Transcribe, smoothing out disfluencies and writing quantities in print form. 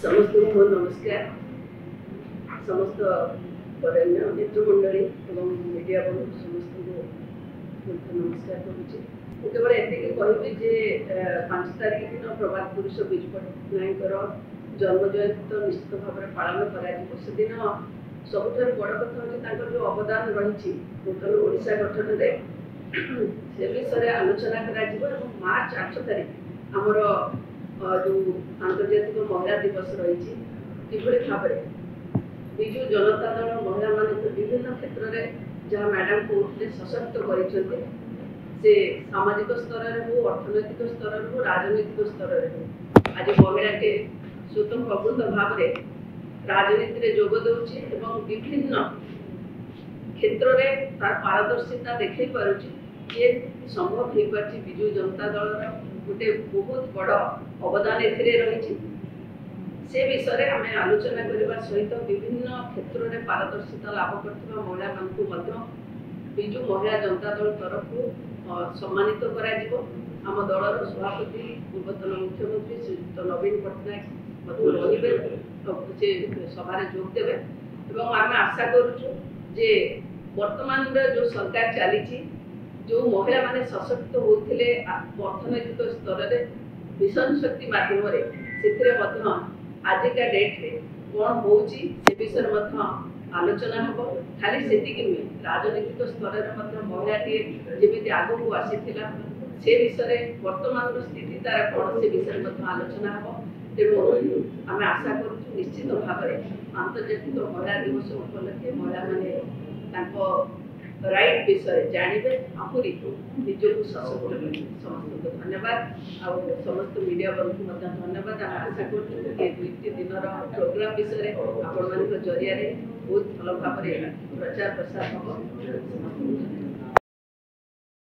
समस्त को नमस्कार। समस्त बरेण्य नेतृमंडली एवं मीडिया बंधु समस्त को नमस्कार करुच्ची। केवल एति कहबी जे 5 तारिख दिन प्रभात पुरुष विजु पट्टनायक जन्म जयंती तो निश्चित भाव में पालन कर सबुठ बड़ कथा हूँ जो अवदान रही नूतन ओडिशा गठन में से विषय आलोचना कर मार्च 8 तारिख आमर जो आंतर्जातिक महिला दिवस रही किभली भाव विजु जनता दल महिला मान विभिन्न क्षेत्र में जहाँ मैडम को सशक्त कर सामाजिक स्तर हो अर्थनैतिक स्तर हो राजनीतिक स्तर हो आज महिला के स्वतः प्रबुद्ध भाव में राजनीति में जोग दौची विभिन्न क्षेत्र में तार पारदर्शिता देखा पारे संभव हो पार्टी विजु जनता दल गोटे बहुत बड़ अवदान रही से विषय आम आलोचना करने सहित विभिन्न क्षेत्र में पारदर्शिता लाभ कर महिला मान विजु महिला जनता दल तरफ सम्मानित आम दलर सभापति पूर्वतन मुख्यमंत्री श्रीयुक्त नवीन पट्टनायक रे सभार जोग देवे आम आशा करुचु जे वर्तमान जो सरकार चली जो महिला माने सशक्त होते अर्थनैतिक स्तर में मिशन शक्ति माध्यम आजिका डेट रे कौन हो विषय आलोचना हम खाली से नुहे राजनीतिक स्तर में महिला जमी आगू आसी से विषय वर्तमान स्थिति तार कौन से विषय आलोचना हम तेणु आम आशा करूँ निश्चित भाव में आंतर्जातिक महिला दिवस उपलक्षे महिला माने राइट विषय जानवे आहरी निजक सशक्त समस्त को धन्यवाद आ समस्त मीडिया बंधु धन्यवाद। आम आशा कर 2 दिन प्रोग्राम विषय आपण मान जरिया बहुत भल भाव प्रचार प्रसार हम।